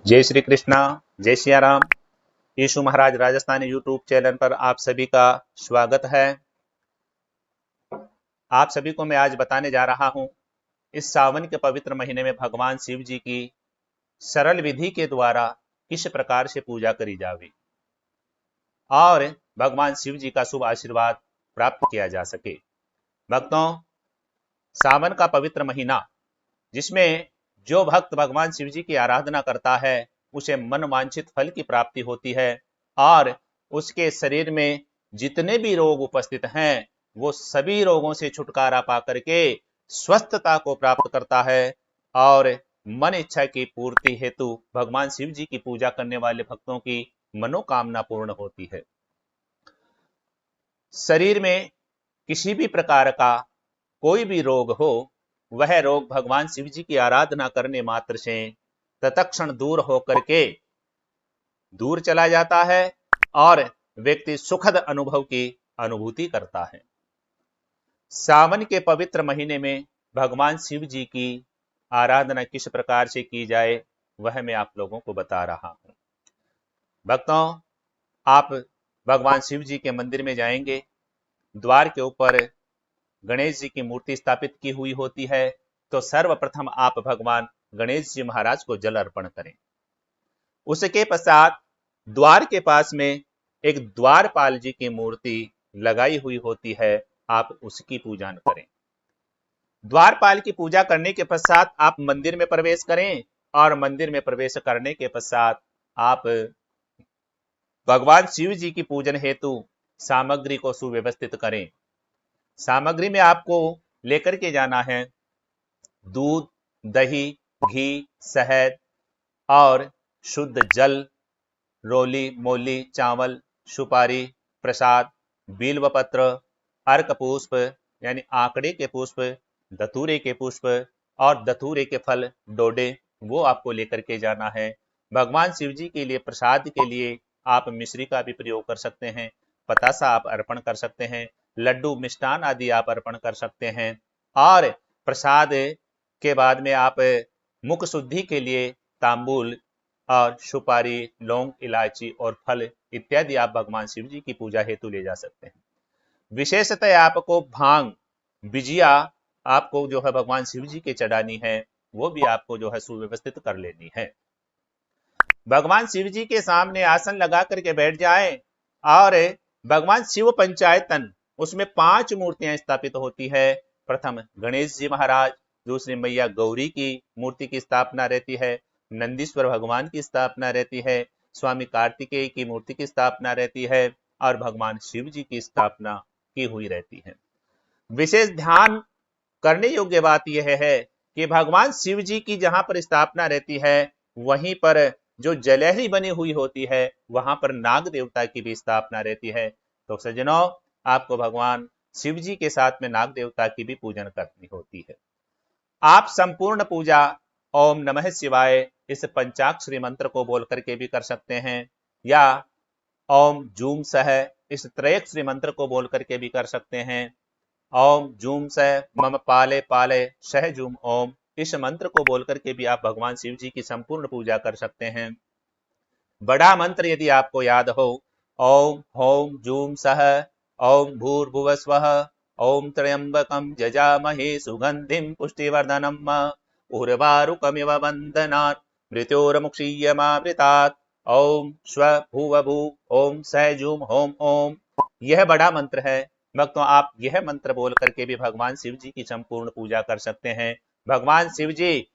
जय श्री कृष्णा, जय सिया राम। यीशु महाराज Rajasthani YouTube channel पर आप सभी का स्वागत है। आप सभी को मैं आज बताने जा रहा हूं, इस सावन के पवित्र महीने में भगवान शिव जी की सरल विधि के द्वारा किस प्रकार से पूजा करी जावे और भगवान शिव जी का शुभ आशीर्वाद प्राप्त किया जा सके। भक्तों, सावन का पवित्र महीना, जिसमें जो भक्त भगवान शिव जी की आराधना करता है उसे मन वांछित फल की प्राप्ति होती है और उसके शरीर में जितने भी रोग उपस्थित हैं वो सभी रोगों से छुटकारा पा करके स्वस्थता को प्राप्त करता है और मन इच्छा की पूर्ति हेतु भगवान शिव जी की पूजा करने वाले भक्तों की मनोकामना पूर्ण होती है। शरीर में किसी भी प्रकार का कोई भी रोग हो, वह रोग भगवान शिव जी की आराधना करने मात्र से तत्क्षण दूर होकर के दूर चला जाता है और व्यक्ति सुखद अनुभव की अनुभूति करता है। सावन के पवित्र महीने में भगवान शिव जी की आराधना किस प्रकार से की जाए वह मैं आप लोगों को बता रहा हूं। भक्तों, आप भगवान शिव जी के मंदिर में जाएंगे, द्वार के ऊपर गणेश जी की मूर्ति स्थापित की हुई होती है, तो सर्वप्रथम आप भगवान गणेश जी महाराज को जल अर्पण करें। उसके पश्चात द्वार के पास में एक द्वारपाल जी की मूर्ति लगाई हुई होती है, आप उसकी पूजा करें। द्वारपाल की पूजा करने के पश्चात आप मंदिर में प्रवेश करें और मंदिर में प्रवेश करने के पश्चात आप भगवान शिव जी की पूजन हेतु सामग्री को सुव्यवस्थित करें। सामग्री में आपको लेकर के जाना है दूध, दही, घी, शहद और शुद्ध जल, रोली, मोली, चावल, सुपारी, प्रसाद, बिल्वपत्र, अर्क पुष्प यानी आंकड़े के पुष्प, धतूरे के पुष्प और धतूरे के फल, डोडे, वो आपको लेकर के जाना है। भगवान शिव जी के लिए प्रसाद के लिए आप मिश्री का भी प्रयोग कर सकते हैं, पतासा आप अर्पण कर सकते हैं, लड्डू, मिष्ठान आदि आप अर्पण कर सकते हैं। और प्रसाद के बाद में आप मुख शुद्धि के लिए तांबूल और सुपारी, लौंग, इलायची और फल इत्यादि आप भगवान शिव जी की पूजा हेतु ले जा सकते हैं। विशेषतः आपको भांग, बिजिया आपको जो है भगवान शिव जी के चढ़ानी है, वो भी आपको जो है सुव्यवस्थित कर लेनी है। भगवान शिव जी के सामने आसन लगा करके बैठ जाए और भगवान शिव पंचायतन, उसमें 5 मूर्तियां स्थापित होती है। प्रथम गणेश जी महाराज, दूसरी मैया गौरी की मूर्ति की स्थापना रहती है, नंदीश्वर भगवान की स्थापना रहती है, स्वामी कार्तिकेय की मूर्ति की स्थापना रहती है और भगवान शिव जी की स्थापना की हुई रहती है। विशेष ध्यान करने योग्य बात यह है कि भगवान शिव जी की जहां पर स्थापना रहती है वहीं पर जो जलहरी बनी हुई होती है वहां पर नाग देवता की भी स्थापना रहती है। तो सज्जनों, आपको भगवान शिव जी के साथ में नाग देवता की भी पूजन करनी होती है। आप संपूर्ण पूजा ओम नमः शिवाय इस पंचाक्षरी मंत्र को बोल करके भी कर सकते हैं या ओम जूम सह इस त्रयक्षरी मंत्र को बोल करके भी कर सकते हैं। ओम जूम सह मम पाले पाले सह जूम ओम, इस मंत्र को बोल करके भी आप भगवान शिव जी की संपूर्ण पूजा कर सकते हैं। बड़ा मंत्र यदि आपको याद हो, ओम होम जूम सह ओम भूर्भुवस्वः ओम त्र्यंबकं जजामहे सुगंधिं पुष्टिवर्धनम् उर्वारुकमिव बन्धनात् मृत्योर्मुक्षीयमामृतात् ओम स्व भूव भू ओम सह जूम होम ओम। यह बड़ा मंत्र है। भक्तों, आप यह मंत्र बोल करके भी भगवान शिव जी की संपूर्ण पूजा कर सकते हैं। भगवान शिव जी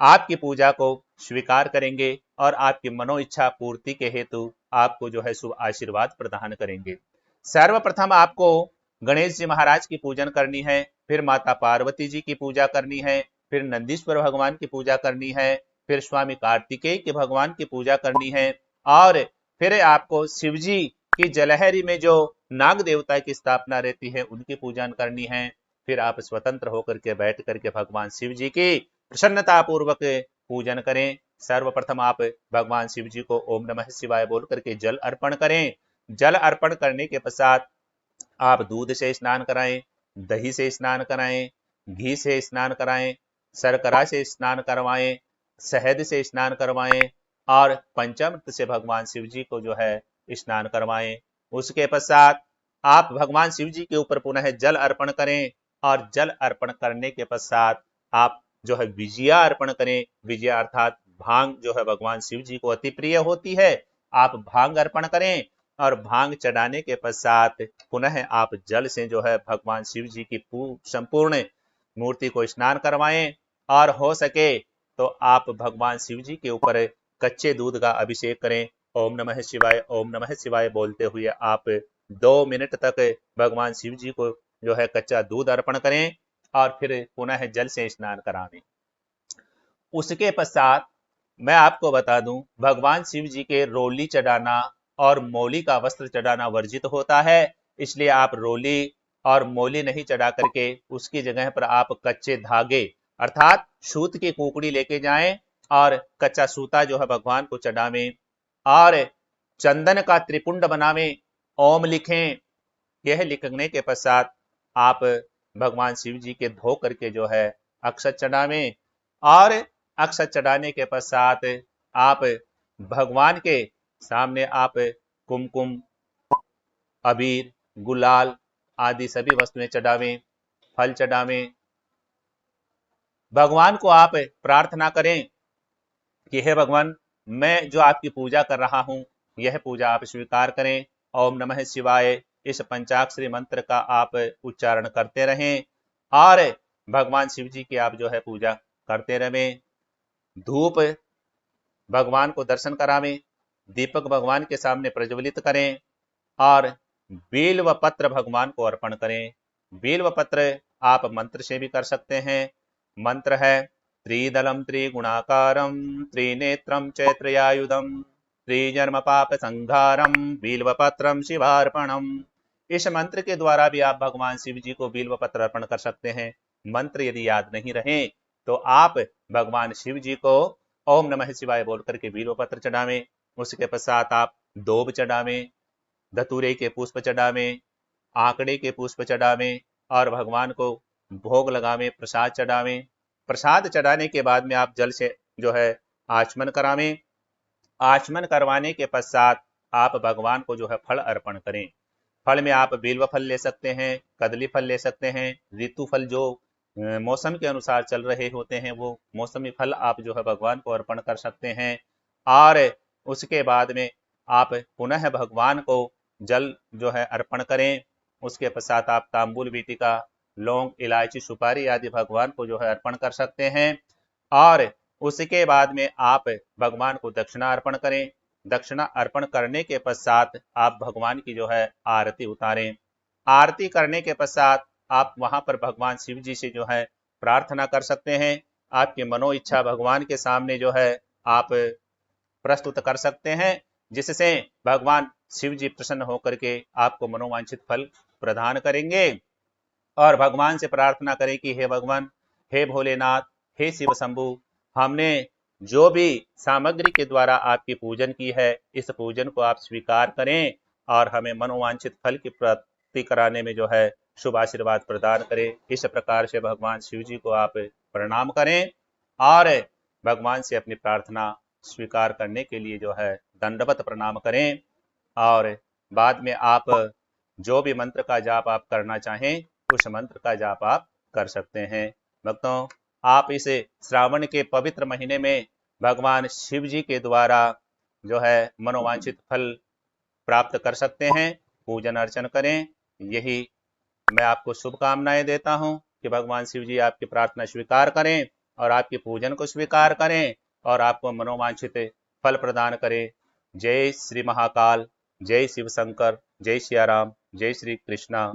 आपकी पूजा को स्वीकार करेंगे और आपकी मनो इच्छा पूर्ति के हेतु आपको जो है शुभ आशीर्वाद प्रदान करेंगे। सर्वप्रथम आपको गणेश जी महाराज की पूजन करनी है, फिर माता पार्वती जी की पूजा करनी है, फिर नंदीश्वर भगवान की पूजा करनी है, फिर स्वामी कार्तिकेय के भगवान की पूजा करनी है और फिर आपको शिव जी की जलहरी में जो नाग देवता की स्थापना रहती है उनकी पूजन करनी है। फिर आप स्वतंत्र होकर के बैठ करके भगवान शिव जी की प्रसन्नता पूर्वक पूजन करें। सर्वप्रथम आप भगवान शिव जी को ओम नमः शिवाय बोल करके जल अर्पण करें। जल अर्पण करने के पश्चात आप दूध से स्नान कराएं, दही से स्नान कराएं, घी से स्नान कराएं, शर्करा से स्नान करवाएं, शहद से स्नान करवाएं और पंचामृत से भगवान शिव जी को जो है स्नान करवाएं। उसके पश्चात आप भगवान शिव जी के ऊपर पुनः जल अर्पण करें और जल अर्पण करने के पश्चात आप जो है विजया अर्पण करें। विजया अर्थात भांग जो है भगवान शिव जी को अति प्रिय होती है, आप भांग अर्पण करें और भांग चढ़ाने के पश्चात पुनः आप जल से जो है भगवान शिव जी की संपूर्ण मूर्ति को स्नान करवाएं और हो सके तो आप भगवान शिव जी के ऊपर कच्चे दूध का अभिषेक करें। ओम नमः शिवाय, ओम नमः शिवाय बोलते हुए आप 2 मिनट तक भगवान शिव जी को जो है कच्चा दूध अर्पण करें और फिर पुनः जल से स्नान करावें। उसके पश्चात मैं आपको बता दूं, भगवान शिव जी के रोली चढ़ाना और मौली का वस्त्र चढ़ाना वर्जित होता है, इसलिए आप रोली और मौली नहीं चढ़ा करके उसकी जगह पर आप कच्चे धागे अर्थात सूत की कुकड़ी लेके जाएं और कच्चा सूता जो है भगवान को चढ़ावें और चंदन का त्रिपुंड बनावें, ओम लिखें। यह लिखने के पश्चात आप भगवान शिव जी के धो करके जो है अक्षत चढ़ावें और अक्षत चढ़ाने के पश्चात आप भगवान के सामने आप कुमकुम, अबीर, गुलाल आदि सभी वस्तुएं चढ़ावें, फल चढ़ावें। भगवान को आप प्रार्थना करें कि हे भगवान, मैं जो आपकी पूजा कर रहा हूं यह पूजा आप स्वीकार करें। ओम नमः शिवाय इस पंचाक्षरी मंत्र का आप उच्चारण करते रहें और भगवान शिव जी की आप जो है पूजा करते रहें। धूप भगवान को दर्शन करावें, दीपक भगवान के सामने प्रज्वलित करें और बेल व पत्र भगवान को अर्पण करें। बेल व पत्र आप मंत्र से भी कर सकते हैं। मंत्र है त्रिदलम त्रिगुणाकारम त्रिनेत्रम चैत्रयायुधम त्रिजन्म पाप संघारम बिल्वपत्रम शिवार्पणम। इस मंत्र के द्वारा भी आप भगवान शिव जी को बिल्व पत्र अर्पण कर सकते हैं। मंत्र यदि याद नहीं रहे तो आप भगवान शिव जी को ओम नमः शिवाय बोल करके बिल्व पत्र चढ़ावें। उसके पश्चात आप दोब चढ़ावें, धतूरे के पुष्प चढ़ावें, आंकड़े के पुष्प चढ़ावें और भगवान को भोग लगावें, प्रसाद चढ़ावें। प्रसाद चढ़ाने के बाद में आप जल से जो है आचमन करावें। आचमन करवाने के पश्चात आप भगवान को जो है फल अर्पण करें। फल में आप बेलवा फल ले सकते हैं, कदली फल ले सकते हैं, ऋतु फल जो मौसम के अनुसार चल रहे होते हैं वो मौसमी फल आप जो है भगवान को अर्पण कर सकते हैं। और उसके बाद में आप पुनः भगवान को जल जो है अर्पण करें। उसके पश्चात आप तांबूल, वीटिका, लौंग, इलायची, सुपारी आदि भगवान को जो है अर्पण कर सकते हैं। और उसके बाद में आप भगवान को दक्षिणा अर्पण करें। दक्षिणा अर्पण करने के पश्चात आप भगवान की जो है आरती उतारें। आरती करने के पश्चात आप वहां पर भगवान शिव जी से जो है प्रार्थना कर सकते हैं। आपकी मनो इच्छा भगवान के सामने जो है आप प्रस्तुत कर सकते हैं, जिससे भगवान शिव जी प्रसन्न होकर के आपको मनोवांछित फल प्रदान करेंगे। और भगवान से प्रार्थना करें कि हे भगवान, हे भोलेनाथ, हे शिव शंभु, हमने जो भी सामग्री के द्वारा आपकी पूजन की है इस पूजन को आप स्वीकार करें और हमें मनोवांछित फल की प्राप्ति कराने में जो है शुभ आशीर्वाद प्रदान करें। इस प्रकार से भगवान शिव जी को आप प्रणाम करें और भगवान से अपनी प्रार्थना स्वीकार करने के लिए जो है दंडवत प्रणाम करें। और बाद में आप जो भी मंत्र का जाप आप करना चाहें उस मंत्र का जाप आप कर सकते हैं। भक्तों, आप इस श्रावण के पवित्र महीने में भगवान शिव जी के द्वारा जो है मनोवांछित फल प्राप्त कर सकते हैं। पूजन अर्चन करें, यही मैं आपको शुभकामनाएं देता हूं कि भगवान शिव जी आपकी प्रार्थना स्वीकार करें और आपके पूजन को स्वीकार करें और आपको मनोवांछित फल प्रदान करें। जय श्री महाकाल, जय शिव शंकर, जय सिया राम, जय श्री कृष्णा।